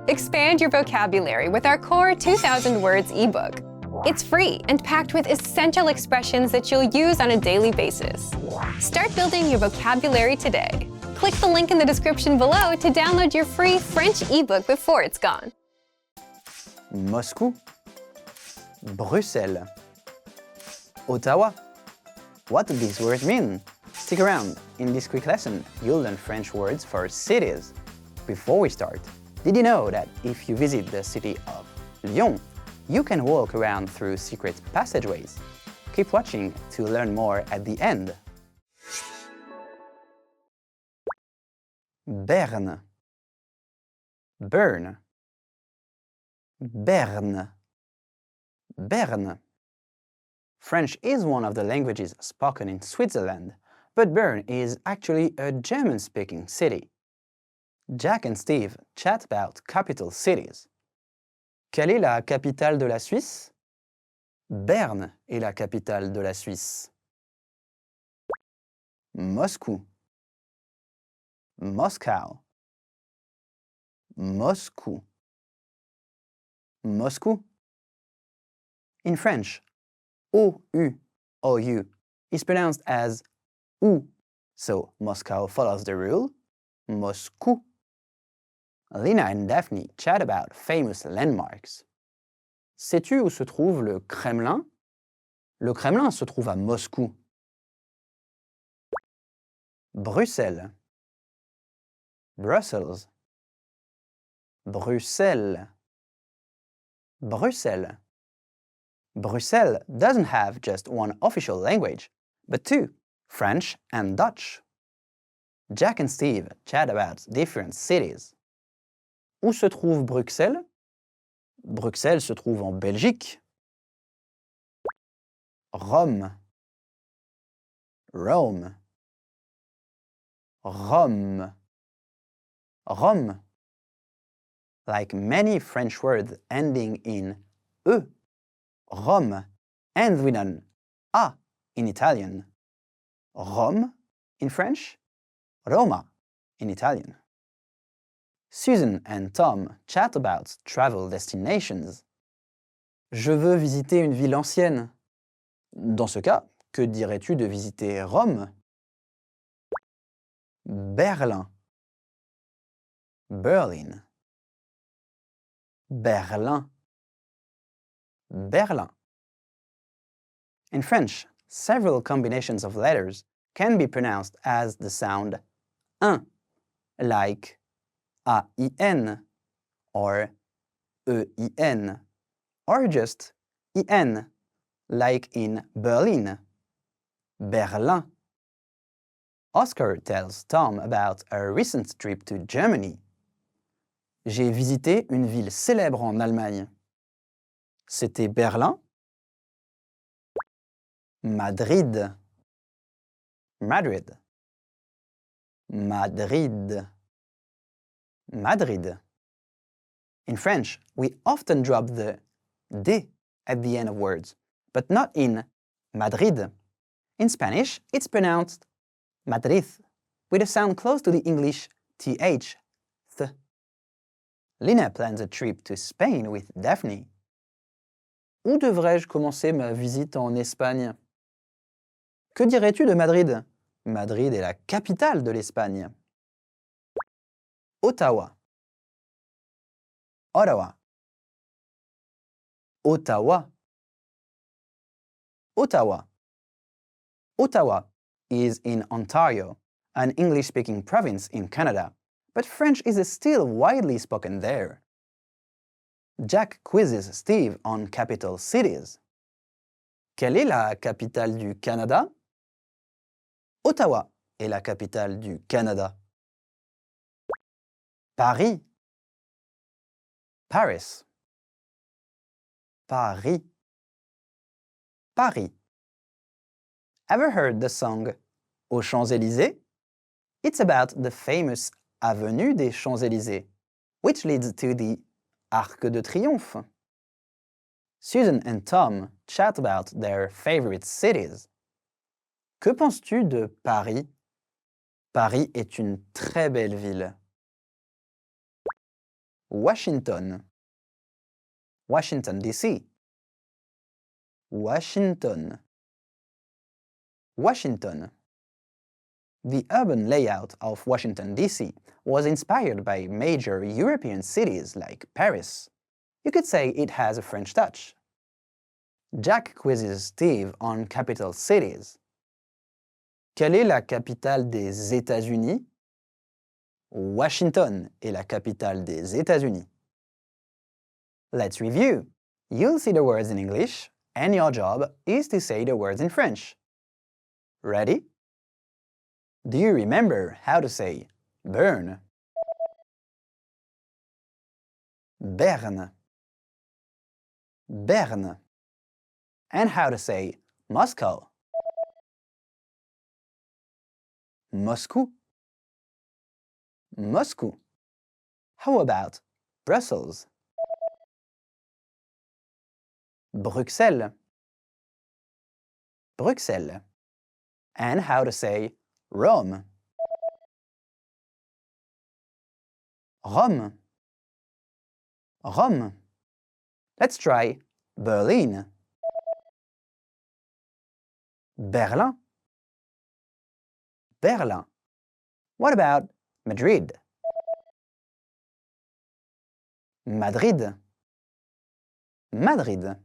Expand your vocabulary with our core 2,000 words ebook. It's free and packed with essential expressions that you'll use on a daily basis. Start building your vocabulary today. Click the link in the description below to download your free French ebook before it's gone. Moscou, Bruxelles, Ottawa. What do these words mean? Stick around. In this quick lesson, you'll learn French words for cities. Before we start, did you know that if you visit the city of Lyon, you can walk around through secret passageways? Keep watching to learn more at the end. Berne, Bern, Berne, Berne. French is one of the languages spoken in Switzerland, but Bern is actually a German-speaking city. Jack and Steve chat about capital cities. Quelle est la capitale de la Suisse? Berne est la capitale de la Suisse. Moscou, Moscow, Moscou, Moscou. In French, O-U, O-U is pronounced as OU, so Moscow follows the rule, Moscou. Lina and Daphne chat about famous landmarks. Sais-tu où se trouve le Kremlin? Le Kremlin se trouve à Moscou. Bruxelles, Brussels, Bruxelles, Bruxelles. Brussels doesn't have just one official language, but two, French and Dutch. Jack and Steve chat about different cities. Où se trouve Bruxelles? Bruxelles se trouve en Belgique. Rome, Rome, Rome, Rome. Like many French words ending in E, Rome ends with an A in Italian. Rome in French, Roma in Italian. Susan and Tom chat about travel destinations. Je veux visiter une ville ancienne. Dans ce cas, que dirais-tu de visiter Rome? Berlin, Berlin, Berlin, Berlin. In French, several combinations of letters can be pronounced as the sound un, like A-I-N or E-I-N, or just I-N, like in Berlin, Berlin. Oscar tells Tom about a recent trip to Germany. J'ai visité une ville célèbre en Allemagne. C'était Berlin? Madrid, Madrid, Madrid, Madrid. In French, we often drop the D at the end of words, but not in Madrid. In Spanish, it's pronounced Madrid, with a sound close to the English TH, th. Lina plans a trip to Spain with Daphne. Où devrais-je commencer ma visite en Espagne? Que dirais-tu de Madrid? Madrid est la capitale de l'Espagne. Ottawa, Ottawa, Ottawa, Ottawa. Ottawa is in Ontario, an English-speaking province in Canada, but French is still widely spoken there. Jack quizzes Steve on capital cities. Quelle est la capitale du Canada? Ottawa est la capitale du Canada. Paris, Paris, Paris, Paris. Ever heard the song Aux Champs-Élysées? It's about the famous Avenue des Champs-Élysées, which leads to the Arc de Triomphe. Susan and Tom chat about their favorite cities. Que penses-tu de Paris? Paris est une très belle ville. Washington. Washington, D.C. Washington. Washington. The urban layout of Washington, D.C. was inspired by major European cities like Paris. You could say it has a French touch. Jack quizzes Steve on capital cities. Quelle est la capitale des États-Unis? Washington est la capitale des États-Unis. Let's review. You'll see the words in English, and your job is to say the words in French. Ready? Do you remember how to say burn? Berne. Berne. And how to say Moscow? Moscou. Moscou. How about Brussels? Bruxelles. Bruxelles. And how to say Rome? Rome. Rome. Let's try Berlin. Berlin. Berlin. What about Madrid? Madrid. Madrid.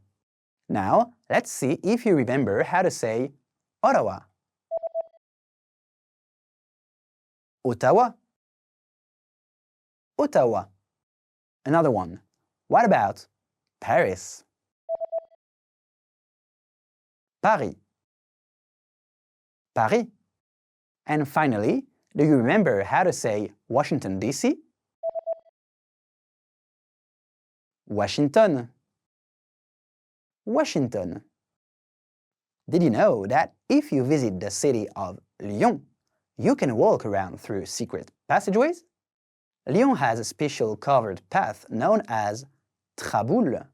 Now, let's see if you remember how to say Ottawa. Ottawa. Ottawa. Another one. What about Paris? Paris. Paris. And finally, do you remember how to say Washington, D.C.? Washington. Washington. Did you know that if you visit the city of Lyon, you can walk around through secret passageways? Lyon has a special covered path known as traboule.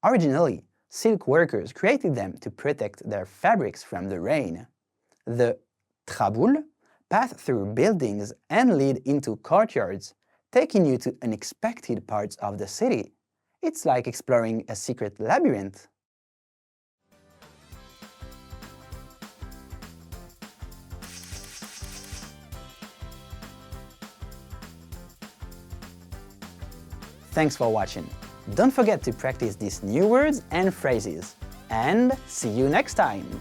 Originally, silk workers created them to protect their fabrics from the rain. The traboule pass through buildings and lead into courtyards, taking you to unexpected parts of the city. It's like exploring a secret labyrinth. Thanks for watching. Don't forget to practice these new words and phrases. And see you next time!